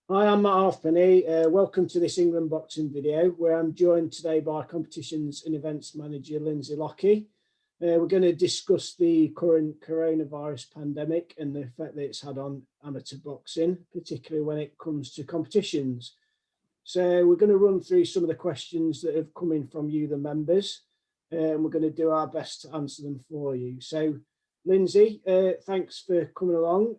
Hi, I'm Matt Halfpenny. Welcome to this England boxing video where I'm joined today by competitions and events manager Lynsey Lockey. We're going to discuss the current coronavirus pandemic and the effect that it's had on amateur boxing, particularly when it comes to competitions. So we're going to run through some of the questions that have come in from you, the members, and we're going to do our best to answer them for you. So Lynsey, thanks for coming along.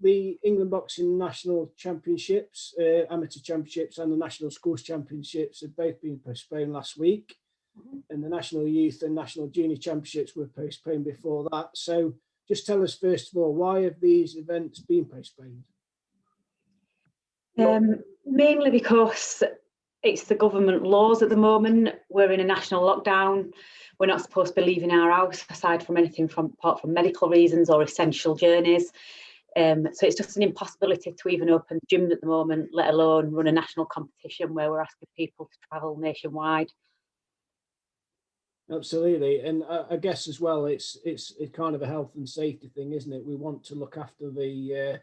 The England Boxing National Championships, Amateur Championships and the National Schools Championships have both been postponed last week. And the National Youth and National Junior Championships were postponed before that. So just tell us, first of all, why have these events been postponed? Mainly because it's the government laws at the moment. We're in a national lockdown. We're not supposed to be leaving our house aside from anything apart from medical reasons or essential journeys. So it's just an impossibility to even open gyms at the moment, let alone run a national competition where we're asking people to travel nationwide. Absolutely, and I guess as well, it's kind of a health and safety thing, isn't it? We want to look after the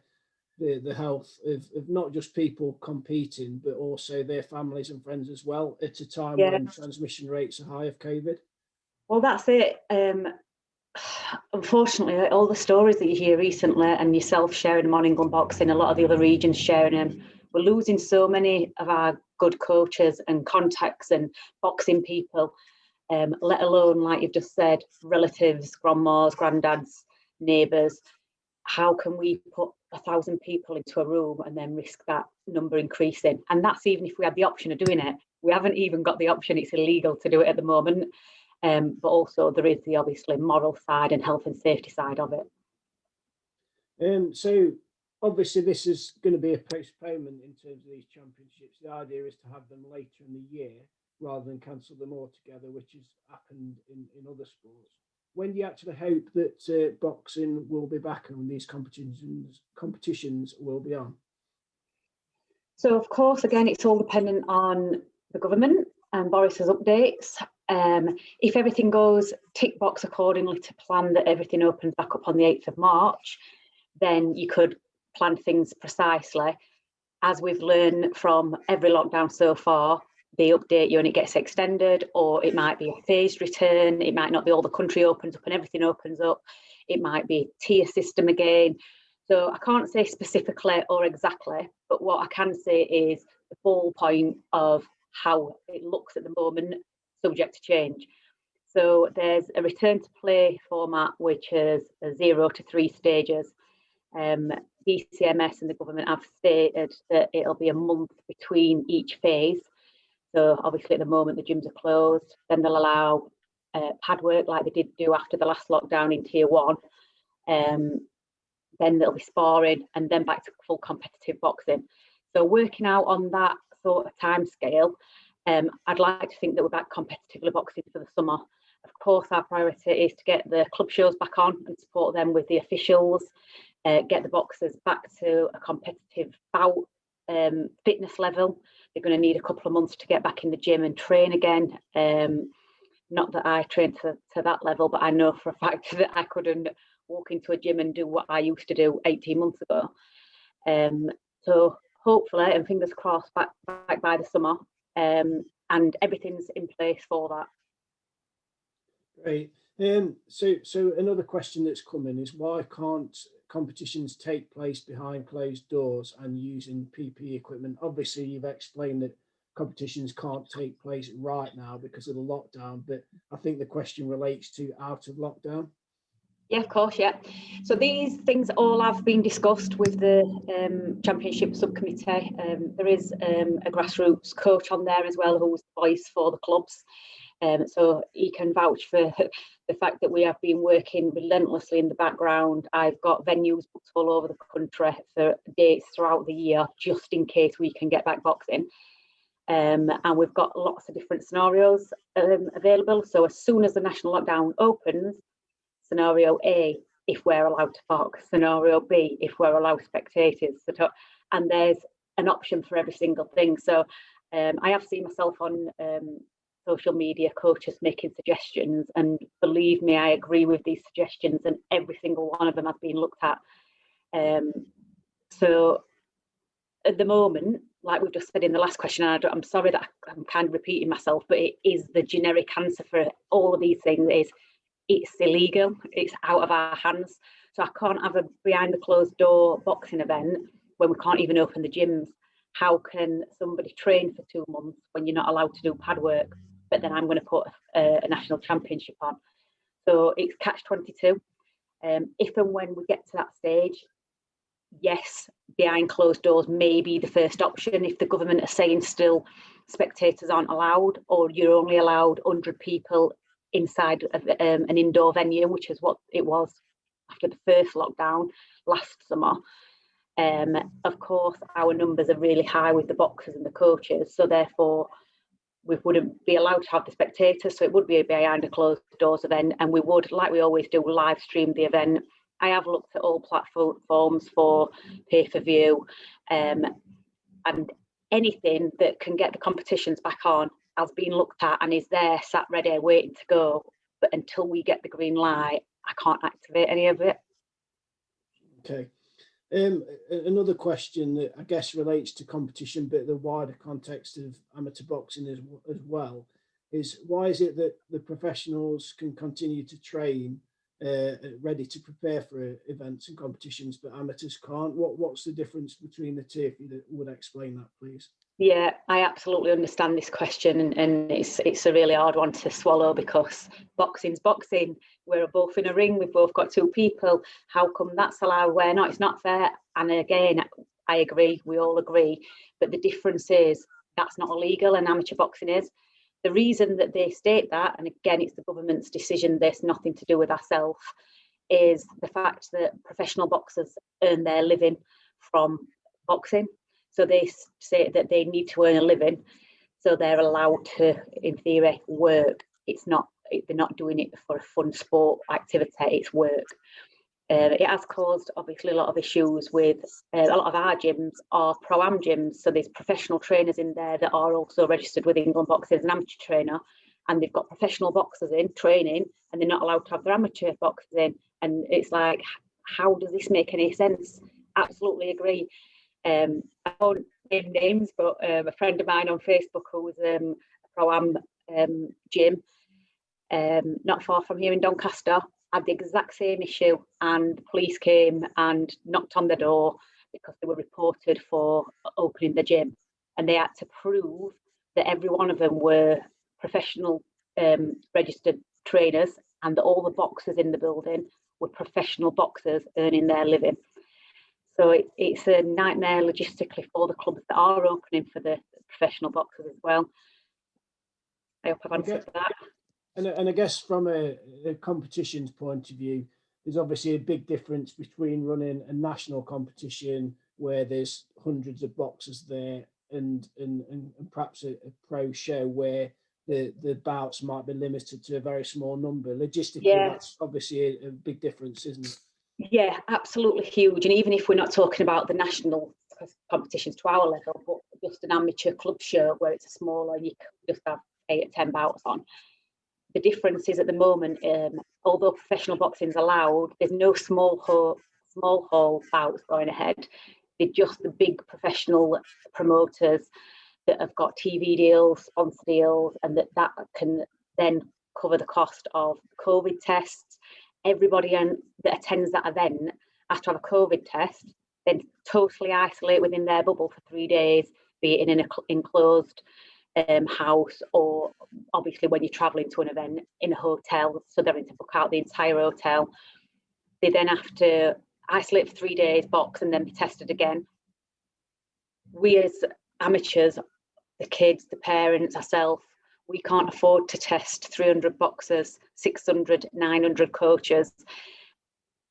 health of not just people competing, but also their families and friends as well, at a time when transmission rates are high of COVID. Well, that's it. Unfortunately, all the stories that you hear recently, and yourself sharing them on England Boxing, a lot of the other regions sharing them, we're losing so many of our good coaches and contacts and boxing people, let alone, like you've just said, relatives, grandmas, granddads, neighbours. How can we put 1,000 people into a room and then risk that number increasing? And that's even if we had the option of doing it. We haven't even got the option. It's illegal to do it at the moment. But also there is the obviously moral side and health and safety side of it. So obviously this is going to be a postponement in terms of these championships. The idea is to have them later in the year rather than cancel them altogether, which has happened in other sports. When do you actually hope that boxing will be back and these competitions will be on? So of course, again, it's all dependent on the government and Boris's updates. If everything goes tick box accordingly to plan that everything opens back up on the 8th of March, then you could plan things precisely. As we've learned from every lockdown so far, they update you and it gets extended, or it might be a phased return. It might not be all the country opens up and everything opens up. It might be tier system again. So I can't say specifically or exactly, but what I can say is the ballpoint of how it looks at the moment, subject to change. So there's a return to play format, which is 0 to 3 stages. DCMS and the government have stated that it'll be a month between each phase. So obviously at the moment the gyms are closed, then they'll allow pad work like they did do after the last lockdown in tier 1. Then there'll be sparring and then back to full competitive boxing. So working out on that sort of time scale, I'd like to think that we're back competitively boxing for the summer. Of course, our priority is to get the club shows back on and support them with the officials, get the boxers back to a competitive bout fitness level. They're going to need a couple of months to get back in the gym and train again. Not that I train to that level, but I know for a fact that I couldn't walk into a gym and do what I used to do 18 months ago. So hopefully, and fingers crossed, back by the summer, and everything's in place for that. Great. So another question that's coming is, why can't competitions take place behind closed doors and using PPE equipment? Obviously, you've explained that competitions can't take place right now because of the lockdown, but I think the question relates to out of lockdown. Yeah, of course, yeah. So these things all have been discussed with the championship subcommittee. There is a grassroots coach on there as well who's the voice for the clubs. So he can vouch for the fact that we have been working relentlessly in the background. I've got venues booked all over the country for dates throughout the year, just in case we can get back boxing. And we've got lots of different scenarios available. So as soon as the national lockdown opens, scenario A, if we're allowed to box, scenario B, if we're allowed spectators, and there's an option for every single thing. So I have seen myself on social media, coaches making suggestions, and believe me, I agree with these suggestions, and every single one of them has been looked at. So at the moment, like we've just said in the last question, and I'm sorry that I'm kind of repeating myself, but it is the generic answer for all of these things is it's illegal, it's out of our hands. So I can't have a behind the closed door boxing event when we can't even open the gyms. How can somebody train for 2 months when you're not allowed to do pad work, but then I'm going to put a national championship on? So it's catch-22. If and when we get to that stage, yes, behind closed doors may be the first option if the government are saying still spectators aren't allowed, or you're only allowed 100 people inside of an indoor venue, which is what it was after the first lockdown last summer. Of course, our numbers are really high with the boxers and the coaches, so therefore we wouldn't be allowed to have the spectators, so it would be a behind a closed doors event, and we would, like we always do, live stream the event. I have looked at all platforms for pay-per-view, and anything that can get the competitions back on has been looked at and is there, sat ready, waiting to go. But until we get the green light, I can't activate any of it. Okay. Another question that I guess relates to competition, but the wider context of amateur boxing as well, is why is it that the professionals can continue to train ready to prepare for events and competitions, but amateurs can't? What's the difference between the two? If you would explain that, please. Yeah, I absolutely understand this question, and it's a really hard one to swallow, because boxing's boxing. We're both in a ring, we've both got 2 people. How come that's allowed where not? It's not fair. And again, I agree, we all agree, but the difference is that's not illegal and amateur boxing is. The reason that they state that, and again, it's the government's decision, there's nothing to do with ourselves, is the fact that professional boxers earn their living from boxing. So they say that they need to earn a living, so they're allowed to, in theory, work. They're not doing it for a fun sport activity, it's work. It has caused, obviously, a lot of issues with a lot of our gyms are pro-am gyms, so there's professional trainers in there that are also registered with England Boxing as an amateur trainer, and they've got professional boxers in training, and they're not allowed to have their amateur boxers in. And it's like, how does this make any sense? Absolutely agree. I won't name names, but a friend of mine on Facebook who was a pro-am gym not far from here in Doncaster had the exact same issue, and the police came and knocked on the door because they were reported for opening the gym, and they had to prove that every one of them were professional registered trainers, and that all the boxers in the building were professional boxers earning their living. So it's a nightmare logistically for the clubs that are opening for the professional boxers as well. I hope I've answered that. And I guess from a competitions point of view, there's obviously a big difference between running a national competition where there's hundreds of boxers there and perhaps a pro show where the bouts might be limited to a very small number. Logistically, that's obviously a big difference, isn't it? Yeah, absolutely huge. And even if we're not talking about the national competitions to our level, but just an amateur club show where it's a smaller, you can just have 8 or 10 bouts on. The difference is at the moment, although professional boxing is allowed, there's no small hall bouts going ahead. They're just the big professional promoters that have got TV deals, sponsor deals, and that can then cover the cost of COVID tests. Everybody that attends that event has to have a COVID test, then totally isolate within their bubble for 3 days, be it in an enclosed house, or obviously when you're travelling to an event in a hotel, so they're having to book out the entire hotel. They then have to isolate for 3 days, box, and then be tested again. We as amateurs, the kids, the parents, ourselves, we can't afford to test 300 boxers, 600, 900 coaches,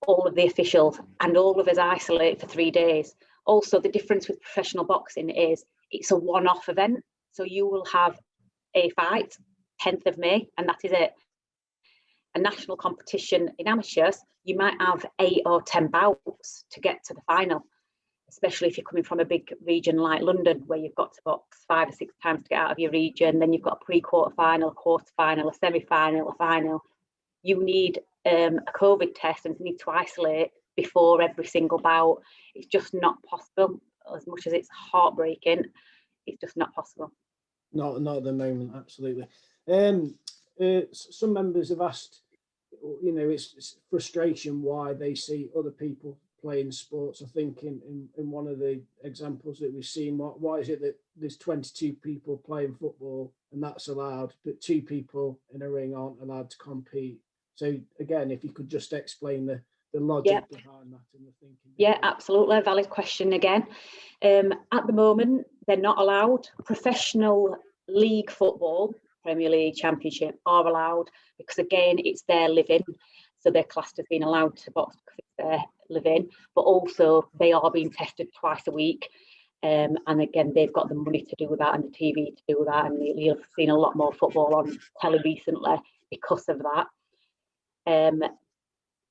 all of the officials, and all of us isolate for 3 days. Also, the difference with professional boxing is it's a one-off event. So you will have a fight, 10th of May, and that is it. A national competition in amateurs, you might have 8 or 10 bouts to get to the final, especially if you're coming from a big region like London, where you've got to box 5 or 6 times to get out of your region. Then you've got a pre-quarter final, a quarter final, a semi-final, a final. You need a COVID test and need to isolate before every single bout. It's just not possible as much as it's heartbreaking, it's just not possible. Not at the moment, absolutely. Some members have asked, you know, it's frustration why they see other people playing sports. I think in one of the examples that we've seen, why is it that there's 22 people playing football and that's allowed, but 2 people in a ring aren't allowed to compete? So again, if you could just explain the logic behind that and the thinking. Yeah, absolutely. Valid question again. At the moment, they're not allowed. Professional league football, Premier League, Championship, are allowed because, again, it's their living. So they're classed as being allowed to box because it's their living, but also they are being tested twice a week. And again, they've got the money to do that and the TV to do that. And you've seen a lot more football on telly recently because of that.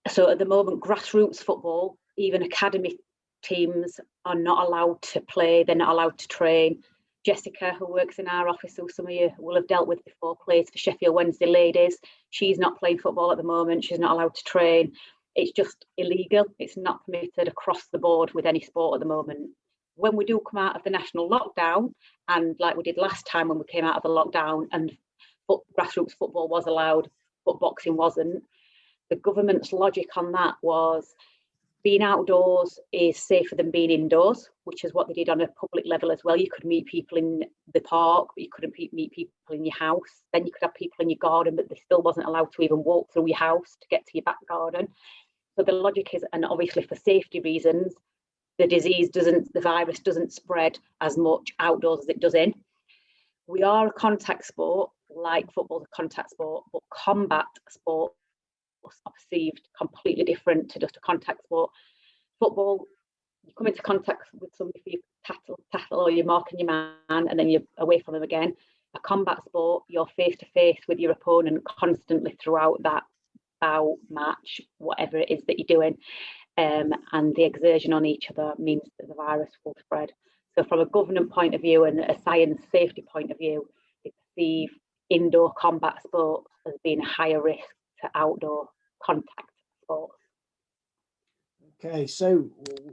So at the moment, grassroots football, even academy teams are not allowed to play. They're not allowed to train. Jessica, who works in our office, who some of you will have dealt with before, plays for Sheffield Wednesday Ladies. She's not playing football at the moment. She's not allowed to train. It's just illegal. It's not permitted across the board with any sport at the moment. When we do come out of the national lockdown, and like we did last time when we came out of the lockdown and grassroots football was allowed, but boxing wasn't, the government's logic on that was being outdoors is safer than being indoors, which is what they did on a public level as well. You could meet people in the park, but you couldn't meet people in your house. Then you could have people in your garden, but they still wasn't allowed to even walk through your house to get to your back garden. So the logic is, and obviously for safety reasons, the virus doesn't spread as much outdoors as it does in. We are a contact sport, like football's a contact sport, but combat sport are perceived completely different to just a contact sport. Football, you come into contact with somebody for your tackle or you're marking your man and then you're away from them again. A combat sport, you're face to face with your opponent constantly throughout that bout, match, whatever it is that you're doing. And the exertion on each other means that the virus will spread. So from a government point of view and a science safety point of view, they perceive indoor combat sports as being a higher risk to outdoor contact sports. Okay, so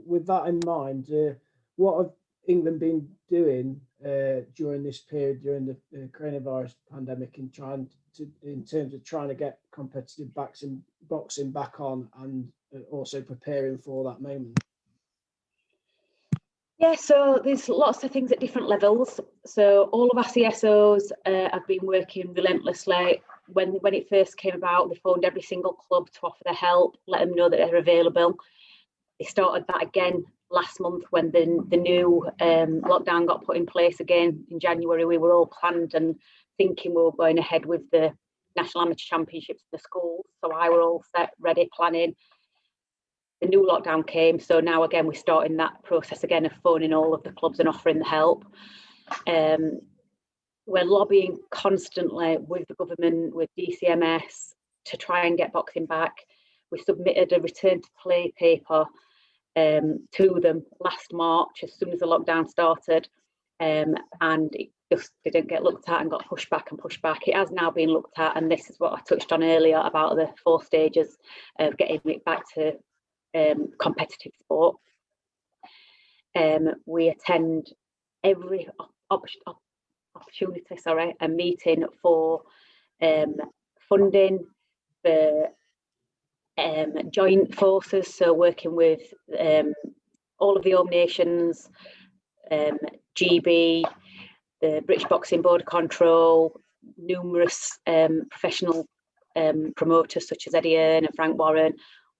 with that in mind, what have England been doing during this period, during the coronavirus pandemic, in terms of trying to get competitive boxing back on, and also preparing for that moment? Yeah, so there's lots of things at different levels. So all of our CSOs have been working relentlessly. When it first came about, they phoned every single club to offer their help, let them know that they're available. They started that again last month when the new lockdown got put in place again in January. We were all planned and thinking we were going ahead with the National Amateur Championships in the schools. So I were all set, ready, planning. The new lockdown came, so now again we're starting that process again of phoning all of the clubs and offering the help. We're lobbying constantly with the government, with DCMS, to try and get boxing back. We submitted a return to play paper to them last March as soon as the lockdown started, and it just didn't get looked at and got pushed back and pushed back. It has now been looked at, and this is what I touched on earlier about the 4 stages of getting it back to competitive sport. We attend every opportunity, a meeting for funding, for joint forces, so working with all of the home nations, GB, the British Boxing Board of Control, numerous professional promoters such as Eddie Hearn and Frank Warren,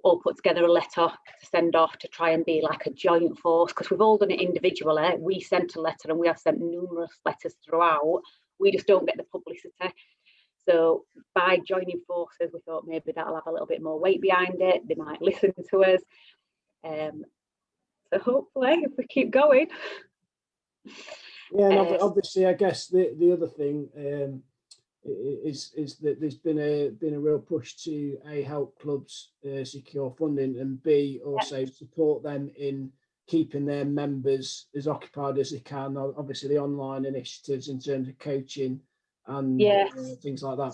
all put together a letter to send off to try and be like a joint force, because we've all done it individually. We sent a letter and we have sent numerous letters throughout. We just don't get the publicity. So by joining forces, we thought maybe that'll have a little bit more weight behind it. They might listen to us. So hopefully, if we keep going. Yeah, and obviously, I guess the other thing is that there's been a real push to help clubs secure funding, and B, also support them in keeping their members as occupied as they can. Obviously, the online initiatives in terms of coaching and things like that.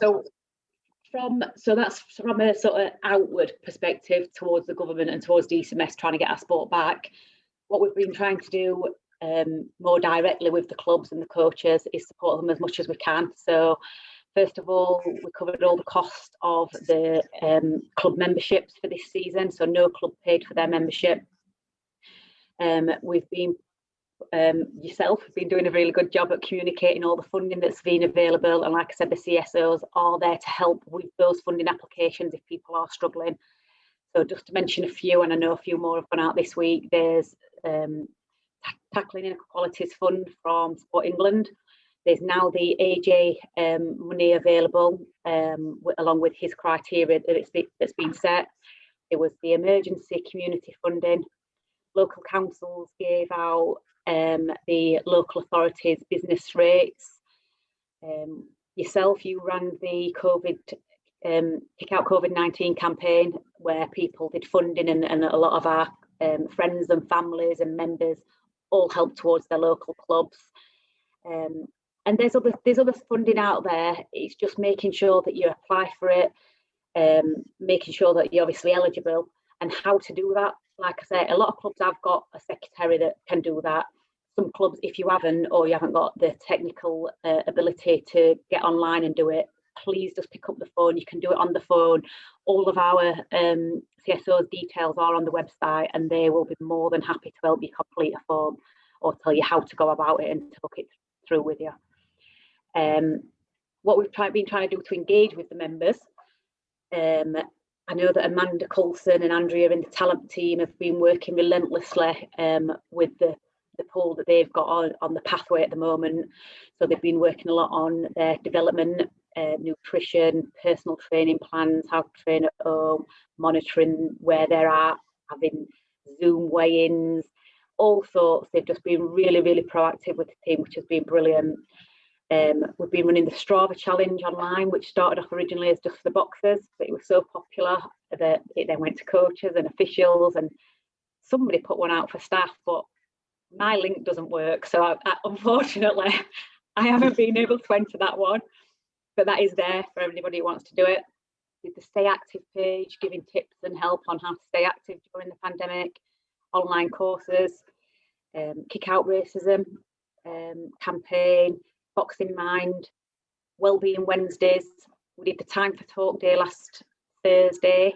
So that's from a sort of outward perspective towards the government and towards DCMS trying to get our sport back. What we've been trying to do more directly with the clubs and the coaches is support them as much as we can. So first of all, we covered all the cost of the club memberships for this season, so no club paid for their membership. We've been yourself have been doing a really good job at communicating all the funding that's been available, and like I said, the CSOs are there to help with those funding applications if people are struggling. So just to mention a few, and I know a few more have gone out this week, there's Tackling Inequalities Fund from Sport England. There's now the AJ money available along with his criteria that's been set. There was the emergency community funding. Local councils gave out the local authorities business rates. Yourself, you ran the Kick Out COVID-19 campaign where people did funding, and a lot of our friends and families and members all help towards their local clubs. And there's other funding out there. It's just making sure that you apply for it, making sure that you're obviously eligible, and how to do that. Like I say, a lot of clubs have got a secretary that can do that. Some clubs, if you haven't, or you haven't got the technical ability to get online and do it, please just pick up the phone. You can do it on the phone. All of our CSO's details are on the website, and they will be more than happy to help you complete a form or tell you how to go about it and to look it through with you. What we've been trying to do to engage with the members, I know that Amanda Coulson and Andrea in the talent team have been working relentlessly with the pool that they've got on the pathway at the moment. So they've been working a lot on their development, nutrition, personal training plans, how to train at home, monitoring where they're at, having Zoom weigh-ins, all sorts. They've just been really, really proactive with the team, which has been brilliant. We've been running the Strava challenge online, which started off originally as just for the boxers, but it was so popular that it then went to coaches and officials, and somebody put one out for staff, but my link doesn't work, so unfortunately I haven't been able to enter that one, but that is there for anybody who wants to do it. With the Stay Active page, giving tips and help on how to stay active during the pandemic, online courses, Kick Out Racism campaign, Boxing Mind, Wellbeing Wednesdays. We did the Time for Talk Day last Thursday,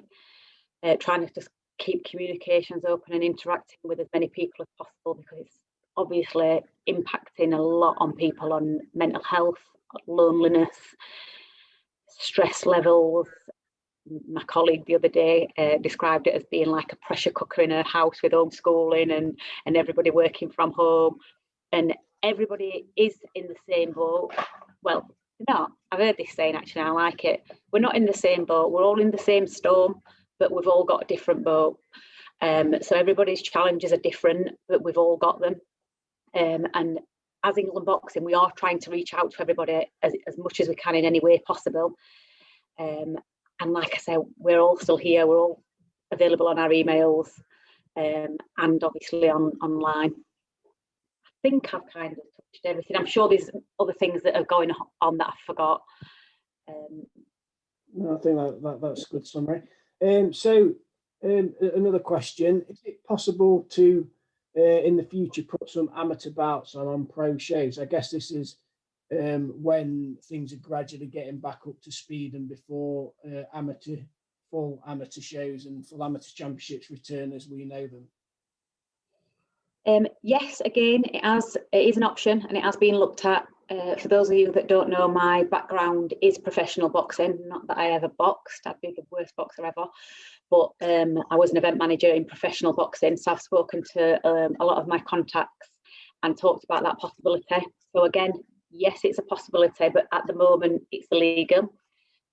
trying to just keep communications open and interacting with as many people as possible, because it's obviously impacting a lot on people, on mental health, loneliness, stress levels. My colleague the other day described it as being like a pressure cooker in her house with homeschooling and everybody working from home, and everybody is in the same boat. Well, no, I've heard this saying, actually, I like it. We're not in the same boat, we're all in the same storm, but we've all got a different boat. So everybody's challenges are different, but we've all got them. And as England Boxing, we are trying to reach out to everybody as much as we can in any way possible. And like I said, we're all still here, we're all available on our emails, and obviously online. I think I've kind of touched everything. I'm sure there's other things that are going on that I forgot. No, I think that's a good summary. So another question: is it possible to, in the future, put some amateur bouts on pro shows? I guess this is when things are gradually getting back up to speed and before full amateur shows and full amateur championships return as we know them. Yes, again, it is an option, and it has been looked at. For those of you that don't know, my background is professional boxing. Not that I ever boxed, I'd be the worst boxer ever, but I was an event manager in professional boxing, so I've spoken to a lot of my contacts and talked about that possibility. So again, yes, it's a possibility, but at the moment it's illegal.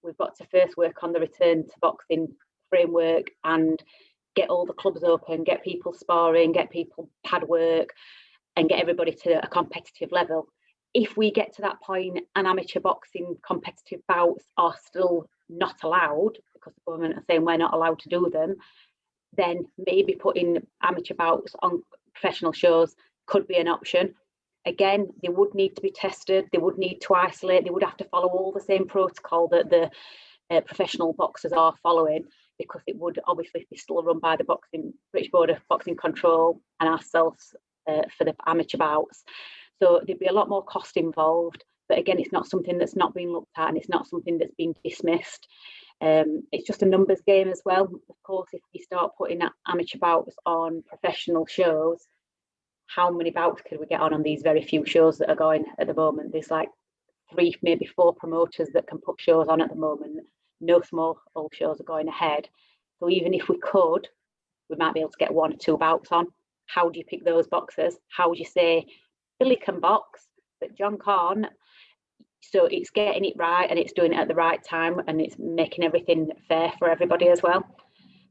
We've got to first work on the return to boxing framework and get all the clubs open, get people sparring, get people pad work, and get everybody to a competitive level. If we get to that point and amateur boxing competitive bouts are still not allowed, because the government are saying we're not allowed to do them, then maybe putting amateur bouts on professional shows could be an option. Again, they would need to be tested, they would need to isolate, they would have to follow all the same protocol that the professional boxers are following. because it would obviously be still run by the British Board of Boxing Control and ourselves for the amateur bouts. So there'd be a lot more cost involved. But again, it's not something that's not been looked at, and it's not something that's been dismissed. It's just a numbers game as well. Of course, if you start putting amateur bouts on professional shows, how many bouts could we get on these very few shows that are going at the moment? There's like 3, maybe 4 promoters that can put shows on at the moment. No small shows are going ahead. So even if we could, we might be able to get 1 or 2 bouts on. How do you pick those boxers? How would you say Billy can box, but John can't? So it's getting it right, and it's doing it at the right time, and it's making everything fair for everybody as well.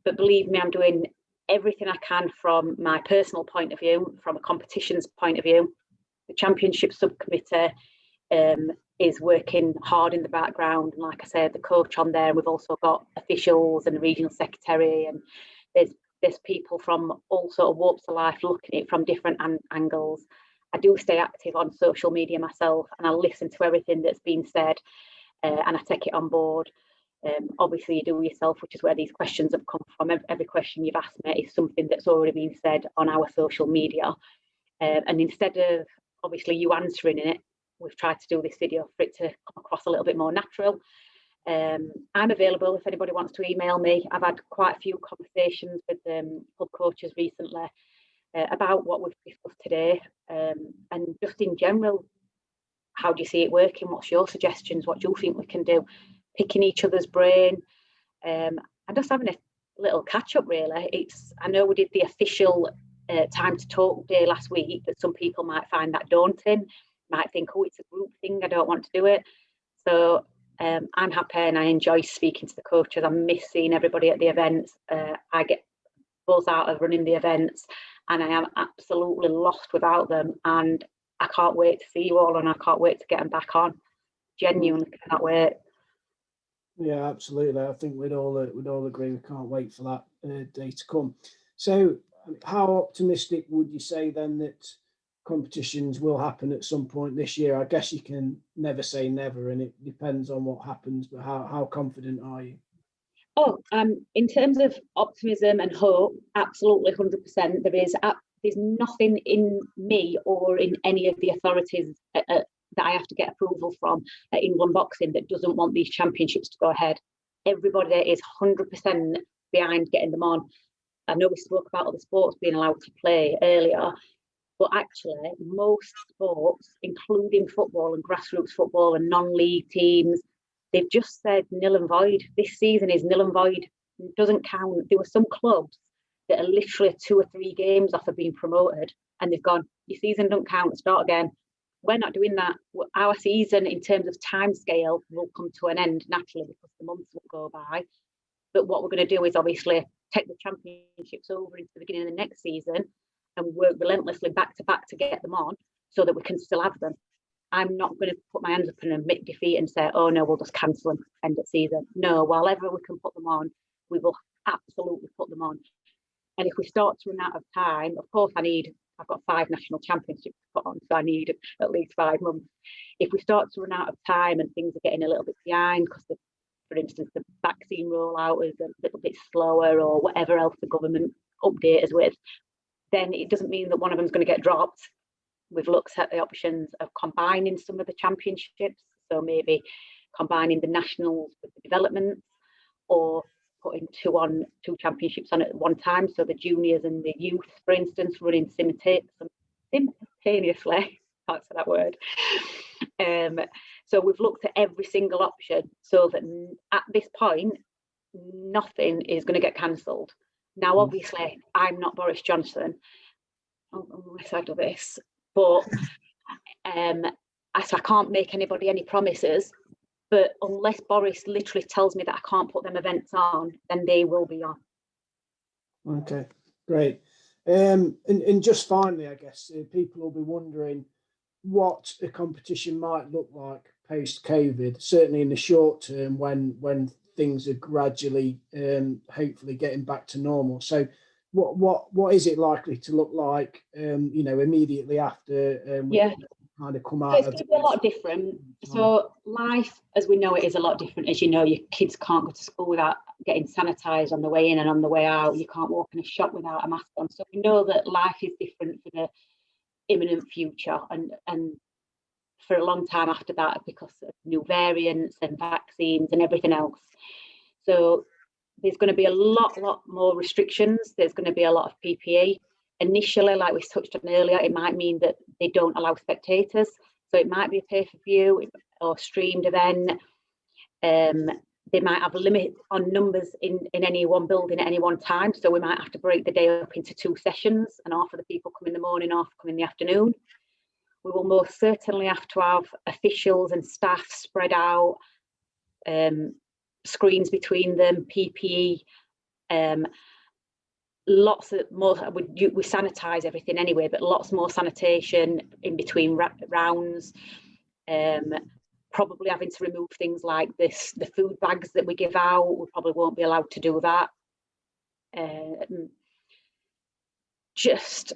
But believe me, I'm doing everything I can from my personal point of view, from a competitions point of view. The championship subcommittee is working hard in the background, and like I said, the coach on there. We've also got officials and the regional secretary, and there's people from all sort of walks of life looking at it from different angles. I do stay active on social media myself, and I listen to everything that's been said, and I take it on board. Obviously, you do yourself, which is where these questions have come from. Every question you've asked me is something that's already been said on our social media. And instead of obviously you answering it, we've tried to do this video for it to come across a little bit more natural. I'm available if anybody wants to email me. I've had quite a few conversations with club coaches recently about what we've discussed today, and just in general, how do you see it working? What's your suggestions? What do you think we can do? Picking each other's brain, and just having a little catch up really. I know we did the official time to talk day last week, but some people might find that daunting, might think, oh, it's a group thing, I don't want to do it. So I'm happy and I enjoy speaking to the coaches. I miss seeing everybody at the events. I get buzz out of running the events, and I am absolutely lost without them, and I can't wait to see you all, and I can't wait to get them back on. Genuinely cannot wait. Yeah, absolutely. I think we'd all agree we can't wait for that day to come. So how optimistic would you say then that competitions will happen at some point this year? I guess you can never say never, and it depends on what happens, but how confident are you? Oh, in terms of optimism and hope, absolutely 100%. There's nothing in me or in any of the authorities that I have to get approval from at England Boxing that doesn't want these championships to go ahead. Everybody is 100% behind getting them on. I know we spoke about other sports being allowed to play earlier, but actually most sports, including football and grassroots football and non-league teams, they've just said nil and void. This season is nil and void. It doesn't count. There were some clubs that are literally 2 or 3 games off of being promoted, and they've gone, your season don't count, start again. We're not doing that. Our season, in terms of time scale, will come to an end naturally because the months will go by. But what we're going to do is obviously take the championships over into the beginning of the next season and work relentlessly back to back to get them on so that we can still have them. I'm not going to put my hands up and admit defeat and say, oh no, we'll just cancel them, end of season. No, wherever we can put them on, we will absolutely put them on. And if we start to run out of time, of course I've got 5 national championships to put on, so I need at least 5 months. If we start to run out of time and things are getting a little bit behind because, for instance, the vaccine rollout is a little bit slower or whatever else the government update us with, then it doesn't mean that one of them is going to get dropped. We've looked at the options of combining some of the championships, so maybe combining the nationals with the developments, or putting 2 championships on at one time, so the juniors and the youth, for instance, running simultaneously. Can't say that word. So we've looked at every single option so that at this point, nothing is going to get cancelled. Now, obviously, I'm not Boris Johnson unless I do this, but I can't make anybody any promises. But unless Boris literally tells me that I can't put them events on, then they will be on. Okay, great. And just finally, I guess people will be wondering what a competition might look like post-COVID, certainly in the short term when things are gradually, hopefully getting back to normal. So what is it likely to look like, immediately after kind of come So out it's of going to be a lot different. So life as we know it is a lot different. As you know, your kids can't go to school without getting sanitised on the way in and on the way out. You can't walk in a shop without a mask on. So we know that life is different for the imminent future and for a long time after that because of new variants and vaccines and everything else. So there's going to be a lot more restrictions. There's going to be a lot of PPE. Initially, like we touched on earlier, it might mean that they don't allow spectators. So it might be a pay-per-view or streamed event. They might have a limit on numbers in any one building at any one time. So we might have to break the day up into 2 sessions and half of the people come in the morning, half come in the afternoon. We will most certainly have to have officials and staff spread out, screens between them, PPE, lots of more. We sanitize everything anyway, but lots more sanitation in between rounds. Probably having to remove things like this, the food bags that we give out. We probably won't be allowed to do that. Just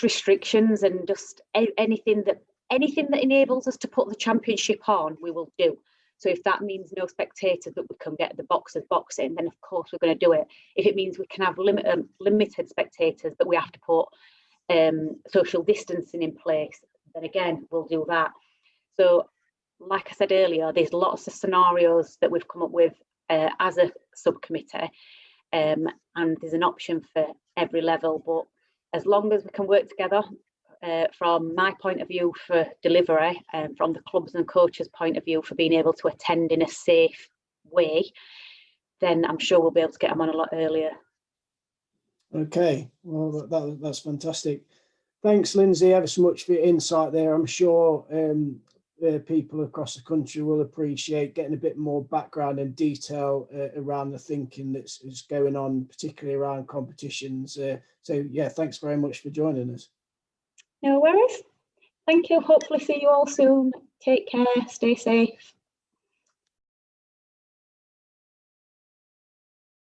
restrictions and just anything that enables us to put the championship on, we will do. So if that means no spectators, but we can get the boxers boxing, then of course we're going to do it. If it means we can have limited spectators, but we have to put social distancing in place, then again, we'll do that. So like I said earlier, there's lots of scenarios that we've come up with as a subcommittee, and there's an option for every level. But as long as we can work together, from my point of view for delivery, and from the clubs and coaches' point of view for being able to attend in a safe way, then I'm sure we'll be able to get them on a lot earlier. Okay, well, that's fantastic. Thanks, Lynsey, ever so much for your insight there. I'm sure people across the country will appreciate getting a bit more background and detail around the thinking that's going on, particularly around competitions. So yeah, thanks very much for joining us. No worries. Thank you. Hopefully see you all soon. Take care. Stay safe.